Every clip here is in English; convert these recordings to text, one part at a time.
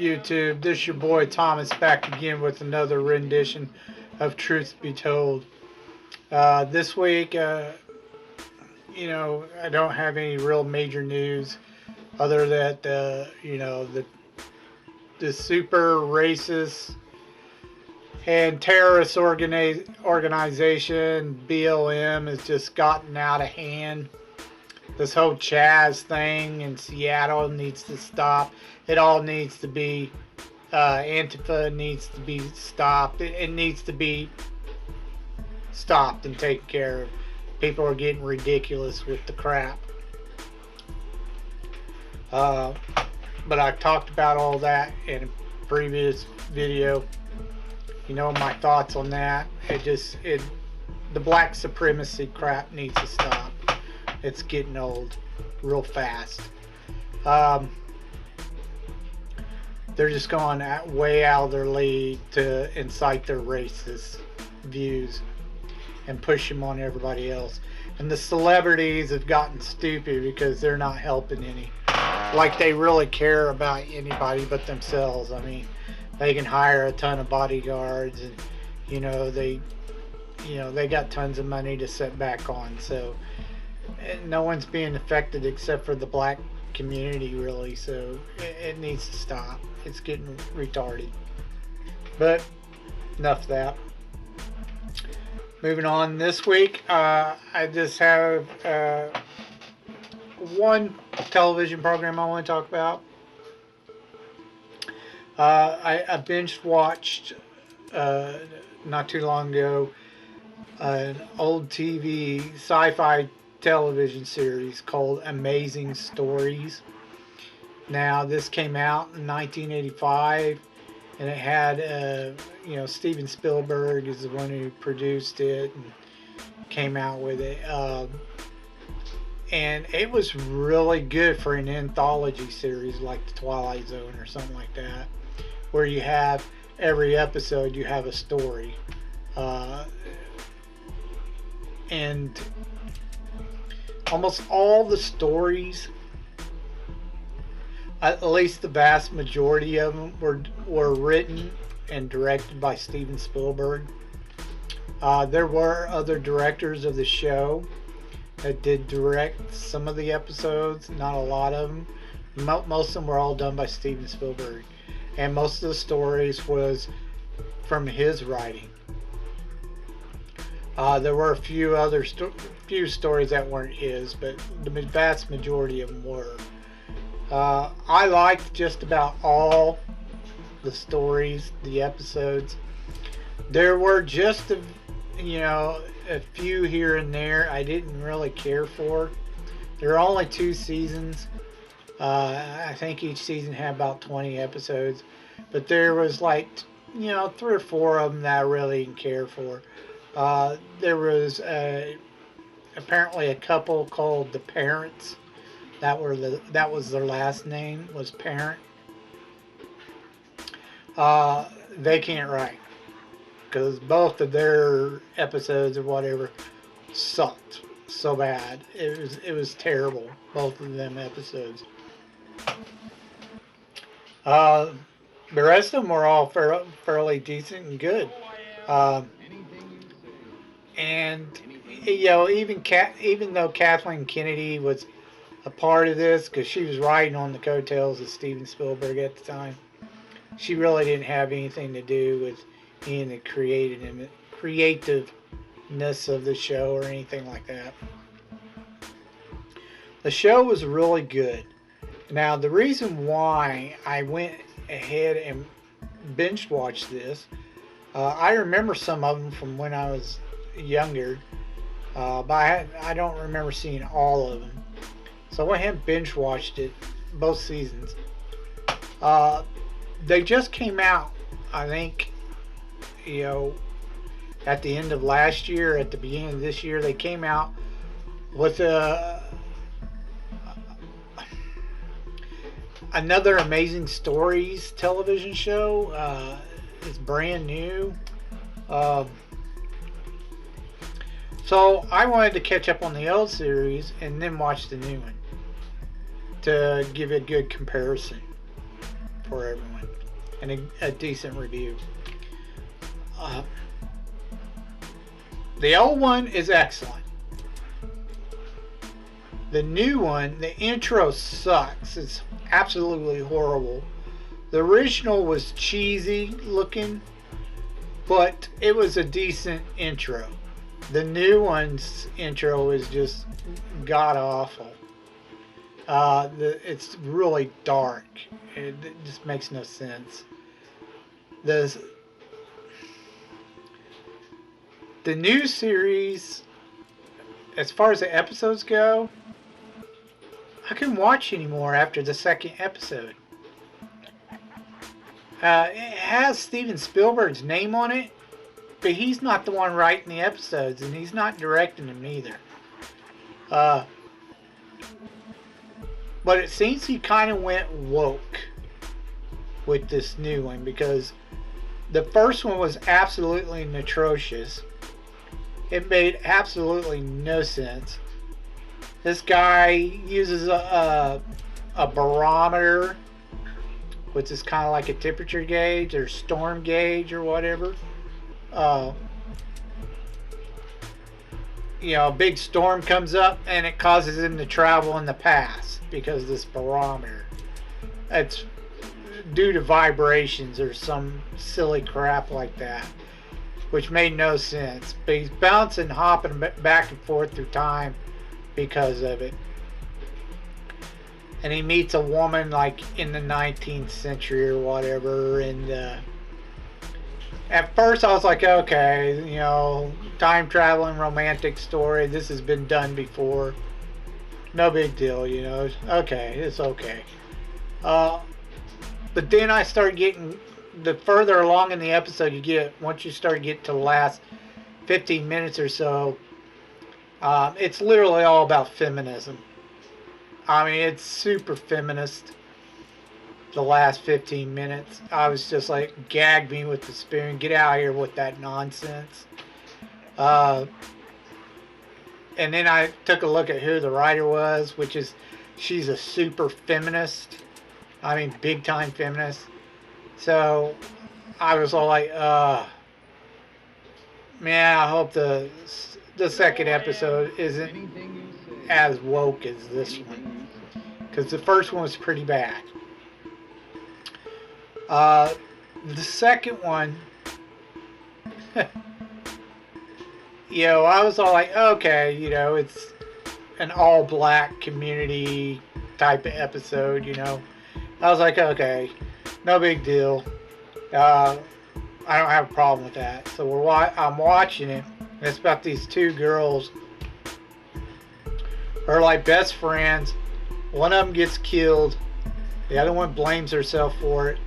YouTube? This is your boy Thomas back again with another rendition of Truth Be Told. This week, I don't have any real major news other that, the super racist and terrorist organization BLM has just gotten out of hand. This whole Chaz thing in Seattle needs to stop. It all needs to be, Antifa needs to be stopped. It needs to be stopped and taken care of. People are getting ridiculous with the crap. But I talked about all that in a previous video. You know my thoughts on that. The black supremacy crap needs to stop. It's getting old real fast. They're just going way out of their league to incite their racist views and push them on everybody else. And the celebrities have gotten stupid because they're not helping any. Like they really care about anybody but themselves. I mean, they can hire a ton of bodyguards, and they got tons of money to set back on. So no one's being affected except for the black community, really. So it needs to stop. It's getting retarded. But enough of that. Moving on, this week I just have one television program I want to talk about. I binge watched not too long ago an old TV sci-fi television series called Amazing Stories. Now this came out in 1985, and it had Steven Spielberg is the one who produced it and came out with it, and it was really good for an anthology series like The Twilight Zone or something like that, where you have every episode you have a story, and almost all the stories, at least the vast majority of them, were written and directed by Steven Spielberg. There were other directors of the show that did direct some of the episodes, not a lot of them. Most of them were all done by Steven Spielberg, and most of the stories was from his writing. There were a few other stories that weren't his, but the vast majority of them were. I liked just about all the stories, the episodes. There were just a few here and there I didn't really care for. There are only 2 seasons. I think each season had about 20 episodes, but there was like 3 or 4 of them that I really didn't care for. There was apparently a couple called the Parents. That was their last name, was Parent. They can't write, because both of their episodes or whatever sucked so bad. It was terrible, both of them episodes. The rest of them were all fairly decent and good. And even though Kathleen Kennedy was a part of this, because she was riding on the coattails of Steven Spielberg at the time, she really didn't have anything to do with any of the creativeness of the show or anything like that. The show was really good. Now, the reason why I went ahead and binge watched this, I remember some of them from when I was younger, but I don't remember seeing all of them. So I went ahead and binge watched it, both seasons. They just came out, I think, at the end of last year, at the beginning of this year, they came out with another Amazing Stories television show. It's brand new. So I wanted to catch up on the old series and then watch the new one to give it a good comparison. for everyone, and a decent review. The old one is excellent. The new one, the intro sucks. It's absolutely horrible. The original was cheesy looking, but it was a decent intro. The new one's intro is just god awful. It's really dark. It just makes no sense. The new series, as far as the episodes go, I couldn't watch anymore after the second episode. It has Steven Spielberg's name on it, but he's not the one writing the episodes, and he's not directing them either. But it seems he kind of went woke with this new one, because the first one was absolutely atrocious. It made absolutely no sense. This guy uses a barometer, which is kind of like a temperature gauge or storm gauge or whatever. A big storm comes up and it causes him to travel in the past because of this barometer. It's due to vibrations or some silly crap like that, which made no sense. But he's bouncing, hopping back and forth through time because of it. And he meets a woman like in the 19th century or whatever, and at first I was like, okay, time traveling romantic story, this has been done before, no big deal, okay, it's okay. But then I start getting, the further along in the episode you get, once you start getting to the last 15 minutes or so, it's literally all about feminism. I mean, it's super feminist. The last 15 minutes, I was just like, gag me with the spoon, get out of here with that nonsense. And then I took a look at who the writer was, which is, she's a super feminist. I mean, big time feminist. So I was all like, man, I hope the second episode isn't as woke as this one, because the first one was pretty bad. The second one, I was all like, okay, it's an all black community type of episode, I was like, okay, no big deal. I don't have a problem with that. So I'm watching it, and it's about these two girls who are like best friends. One of them gets killed, the other one blames herself for it,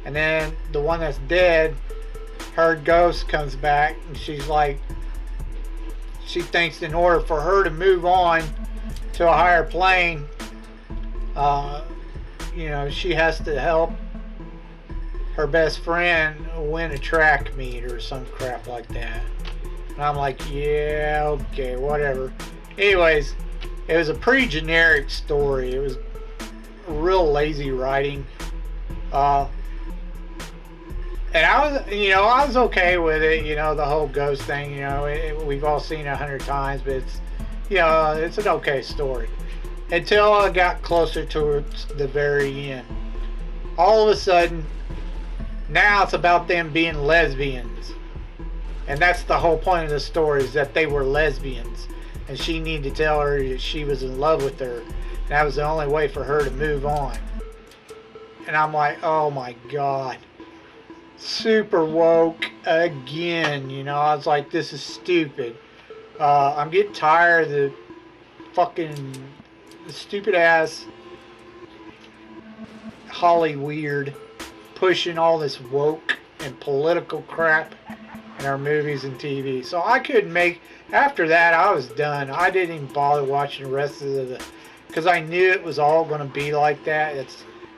and then the one that's dead, her ghost comes back, and she's like, she thinks in order for her to move on to a higher plane, she has to help her best friend win a track meet or some crap like that. And I'm like, yeah, okay, whatever. Anyways, it was a pretty generic story. It was real lazy writing. And I was okay with it, the whole ghost thing, we've all seen it 100 times, but it's, it's an okay story. Until I got closer towards the very end. All of a sudden, now it's about them being lesbians. And that's the whole point of the story, is that they were lesbians. And she needed to tell her that she was in love with her. And that was the only way for her to move on. And I'm like, oh my God. Super woke again, I was like, this is stupid. I'm getting tired of the fucking stupid ass Hollyweird pushing all this woke and political crap in our movies and TV. So I couldn't make, after that I was done. I didn't even bother watching the rest of the, because I knew it was all going to be like that.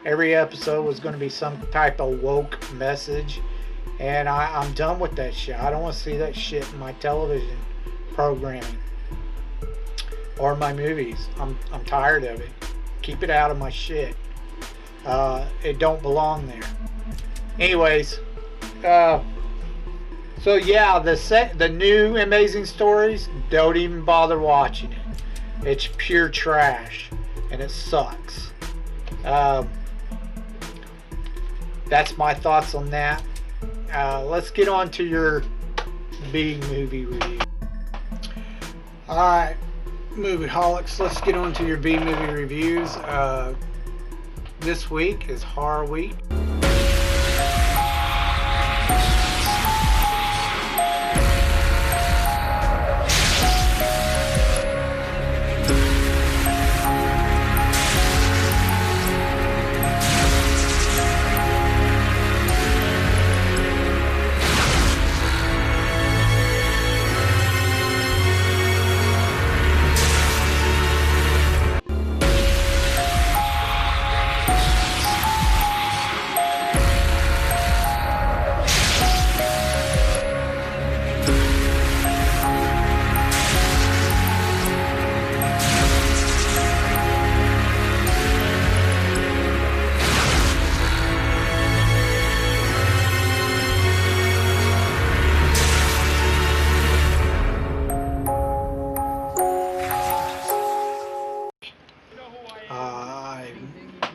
Every episode was going to be some type of woke message, and I'm done with that shit. I don't want to see that shit in my television programming or my movies. I'm tired of it. Keep it out of my shit. It don't belong there. Anyways, uh, so yeah, the new Amazing Stories, don't even bother watching it. It's pure trash, and it sucks. Um, that's my thoughts on that. Let's get on to your B movie review. All right, movie holics. Let's get on to your B movie reviews. This week is Horror Week.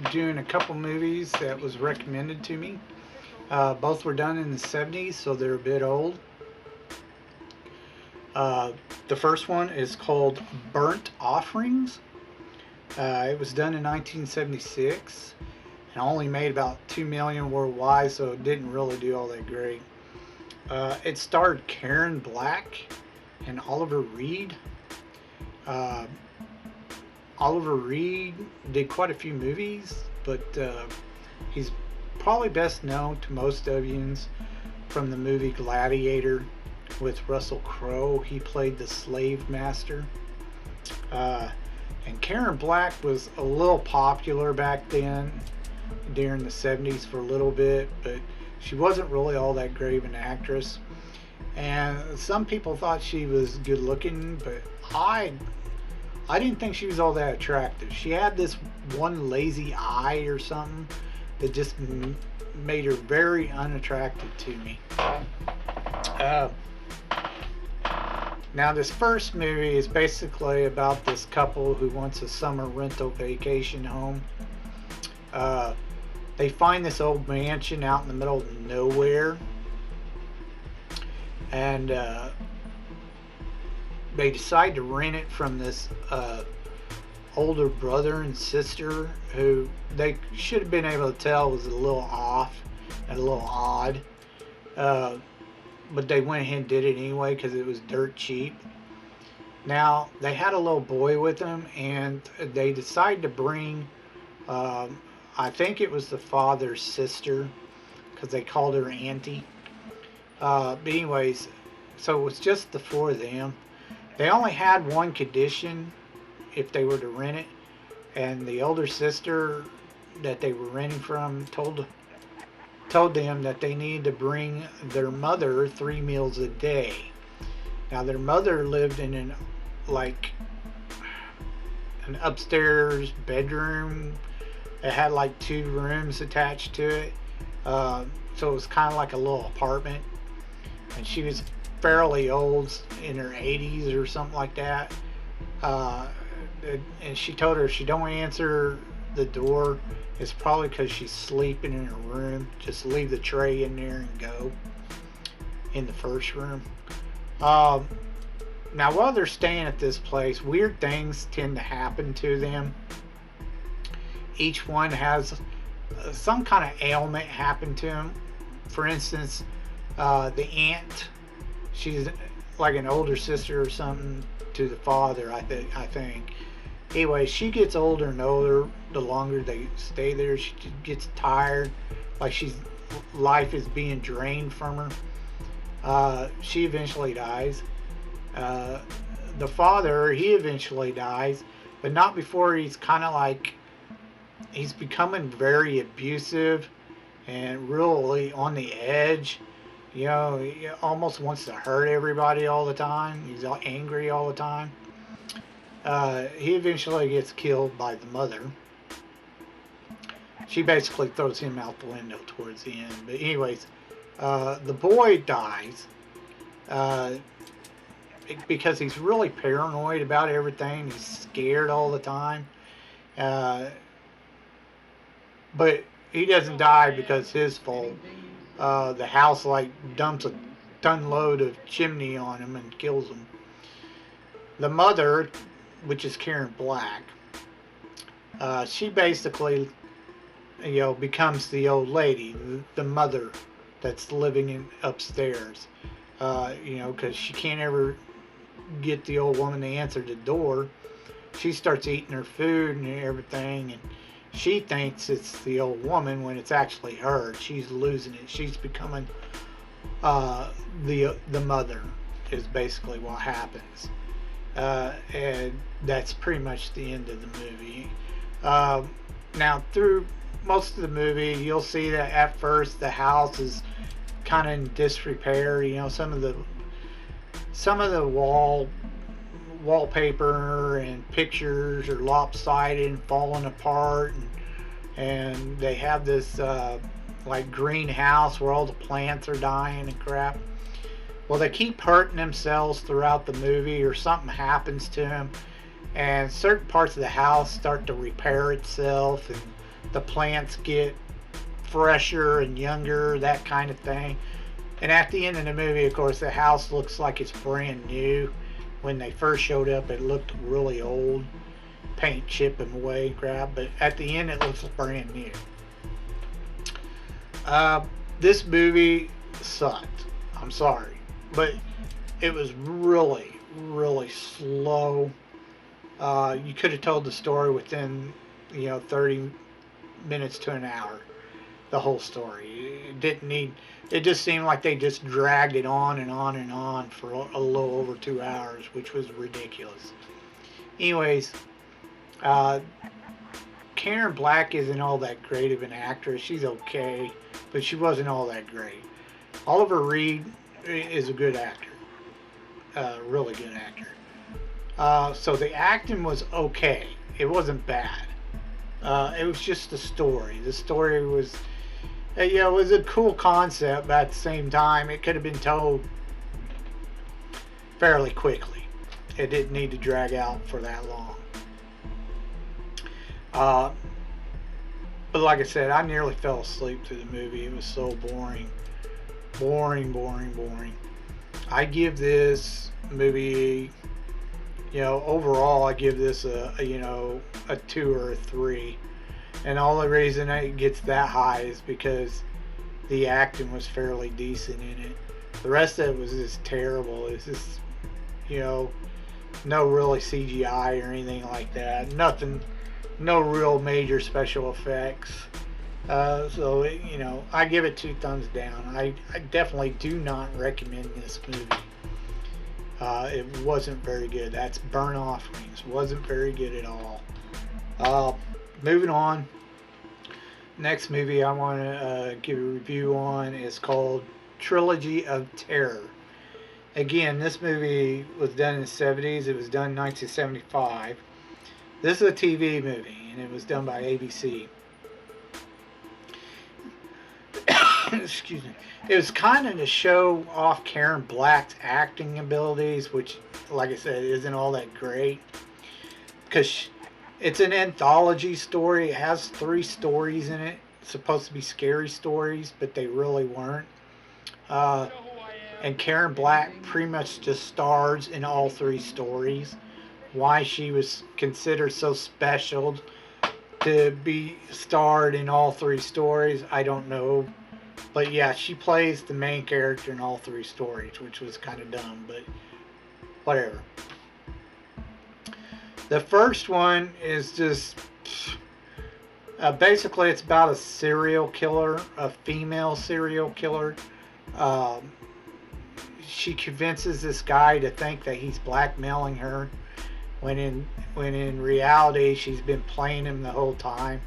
I'm doing a couple movies that was recommended to me. Both were done in the 70s, so they're a bit old. The first one is called Burnt Offerings. It was done in 1976 and only made about 2 million worldwide, so it didn't really do all that great. It starred Karen Black and Oliver Reed. Oliver Reed did quite a few movies, but he's probably best known to most Ovians from the movie Gladiator with Russell Crowe. He played the slave master. And Karen Black was a little popular back then during the 70s for a little bit, but she wasn't really all that great of an actress. And some people thought she was good looking, but I didn't think she was all that attractive. She had this one lazy eye or something that just made her very unattractive to me. Now this first movie is basically about this couple who wants a summer rental vacation home. They find this old mansion out in the middle of nowhere, and they decide to rent it from this older brother and sister who they should have been able to tell was a little off and a little odd. But they went ahead and did it anyway because it was dirt cheap. Now, they had a little boy with them, and they decided to bring, I think it was the father's sister, because they called her Auntie. But anyways, so it was just the four of them. They only had one condition if they were to rent it, and the older sister that they were renting from told them that they needed to bring their mother 3 meals a day. Now their mother lived in an upstairs bedroom. It had like 2 rooms attached to it, so it was kind of like a little apartment. And she was fairly old, in her 80s or something like that. And she told her if she don't answer the door, it's probably because she's sleeping in her room. Just leave the tray in there and go in the first room. Now while they're staying at this place, weird things tend to happen to them. Each one has some kind of ailment happen to them. For instance, the aunt, she's like an older sister or something to the father, I think. Anyway, she gets older and older the longer they stay there. She gets tired, like life is being drained from her. She eventually dies. The father, he eventually dies, but not before he's kind of like, he's becoming very abusive and really on the edge. You know, he almost wants to hurt everybody all the time. He's angry all the time. He eventually gets killed by the mother. she basically throws him out the window towards the end. But anyways, the boy dies uh, because he's really paranoid about everything. He's scared all the time. Uh, but he doesn't die because his fault. The house like dumps a ton load of chimney on him and kills him. The mother, which is Karen Black, she basically, becomes the old lady, the mother that's living in upstairs. Because she can't ever get the old woman to answer the door. She starts eating her food and everything, and she thinks it's the old woman when it's actually her. She's losing it. She's becoming the mother is basically what happens. And that's pretty much the end of the movie. Now, through most of the movie, you'll see that at first the house is kind of in disrepair. Some of the wallpaper and pictures are lopsided and falling apart, and they have this like greenhouse where all the plants are dying and crap. Well, they keep hurting themselves throughout the movie, or something happens to them, and certain parts of the house start to repair itself, and the plants get fresher and younger, that kind of thing. And at the end of the movie, of course, the house looks like it's brand new. When they first showed up, it looked really old, paint chipping away and crap, but at the end it looks brand new. This movie sucked. I'm sorry, but it was really, really slow. You could have told the story within 30 minutes to an hour, the whole story. It just seemed like they just dragged it on and on and on for a little over 2 hours, which was ridiculous. Anyways, Karen Black isn't all that great of an actress. She's okay, but she wasn't all that great. Oliver Reed is a good actor, really good actor. So the acting was okay. It wasn't bad. It was just the story. The story was, it was a cool concept, but at the same time, it could have been told fairly quickly. It didn't need to drag out for that long. But like I said, I nearly fell asleep through the movie. It was so boring. Boring. I give this movie, overall, I give this a 2 or a 3. And the only reason it gets that high is because the acting was fairly decent in it. The rest of it was just terrible. It's just, no really CGI or anything like that. Nothing, no real major special effects. So, I give it 2 thumbs down. I definitely do not recommend this movie. It wasn't very good. That's Burnt Offerings. Wasn't very good at all. Moving on. Next movie I want to give a review on is called Trilogy of Terror. Again, this movie was done in the 70s. It was done in 1975. This is a TV movie, and it was done by ABC. Excuse me. It was kind of to show off Karen Black's acting abilities, which, like I said, isn't all that great. Because it's an anthology story. It has 3 stories in it. It's supposed to be scary stories, but they really weren't. And Karen Black pretty much just stars in all 3 stories. Why she was considered so special to be starred in all 3 stories, I don't know. But yeah, she plays the main character in all 3 stories, which was kind of dumb, but whatever. The first one is just basically it's about a serial killer, a female serial killer. She convinces this guy to think that he's blackmailing her, when in reality she's been playing him the whole time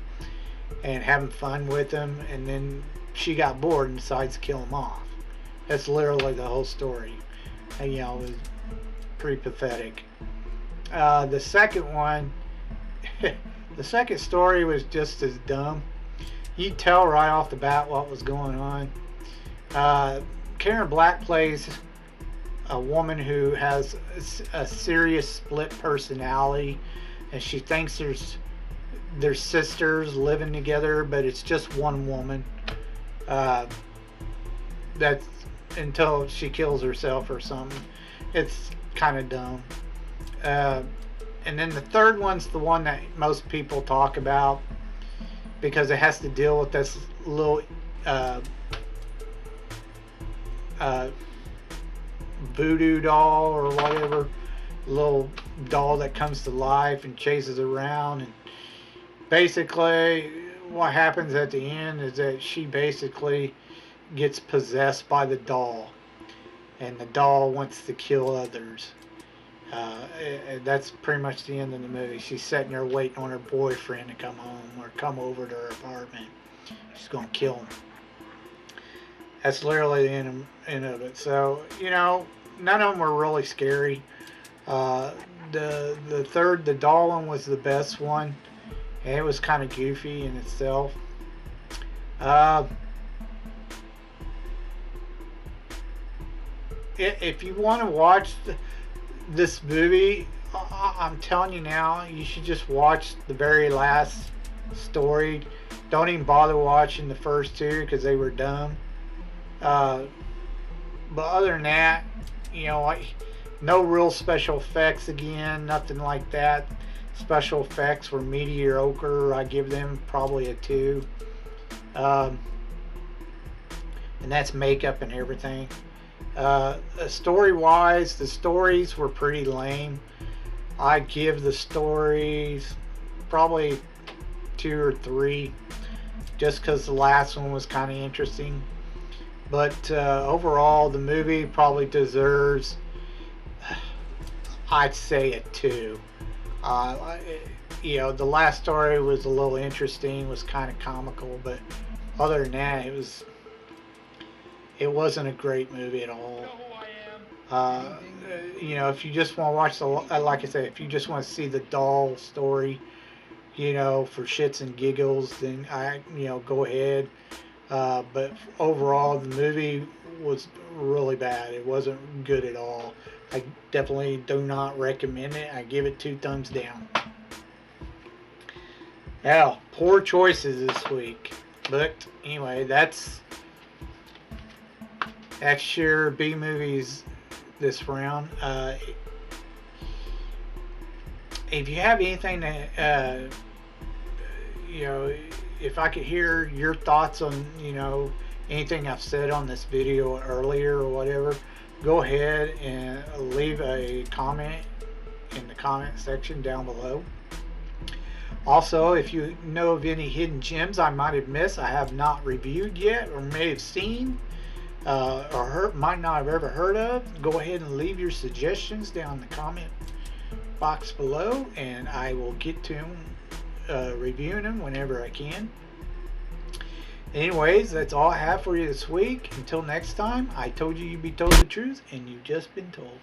and having fun with him, and then she got bored and decides to kill him off. That's literally the whole story. And, it was pretty pathetic. The second one, the second story was just as dumb. You tell right off the bat what was going on. Karen Black plays a woman who has a serious split personality, and she thinks there's sisters living together, but it's just one woman. That's until she kills herself or something. It's kind of dumb. And then the third one's the one that most people talk about because it has to deal with this little voodoo doll or whatever, little doll that comes to life and chases around. And basically what happens at the end is that she basically gets possessed by the doll, and the doll wants to kill others. That's pretty much the end of the movie. She's sitting there waiting on her boyfriend to come home or come over to her apartment. She's gonna kill him. That's literally the end of it. So, you know, none of them were really scary. The third, the doll one, was the best one. And it was kind of goofy in itself. If you want to watch this movie, I'm telling you now, you should just watch the very last story. Don't even bother watching the first two because they were dumb. But other than that, you know, no real special effects again, nothing like that. Special effects were mediocre. I give them probably a 2. And that's makeup and everything. Story-wise, the stories were pretty lame. I give the stories probably 2 or 3, just because the last one was kind of interesting. But overall, the movie probably deserves, I'd say, a 2. You know, the last story was a little interesting, was kind of comical, but other than that, it wasn't a great movie at all. You know, if you just want to watch the, like I said, if you just want to see the doll story, you know, for shits and giggles, then you know, go ahead. But overall, the movie was really bad. It wasn't good at all. I definitely do not recommend it. I give it 2 thumbs down. Now, poor choices this week. But anyway, that's your B movies this round. If you have anything to, you know, if I could hear your thoughts on, you know, anything I've said on this video earlier or whatever, go ahead and leave a comment in the comment section down below. Also, if you know of any hidden gems I might have missed, I have not reviewed yet, or may have seen, or might not have ever heard of, go ahead and leave your suggestions down in the comment box below, and I will get to them, reviewing them whenever I can. Anyways, that's all I have for you this week. Until next time, I told you you'd be told the truth, and you've just been told.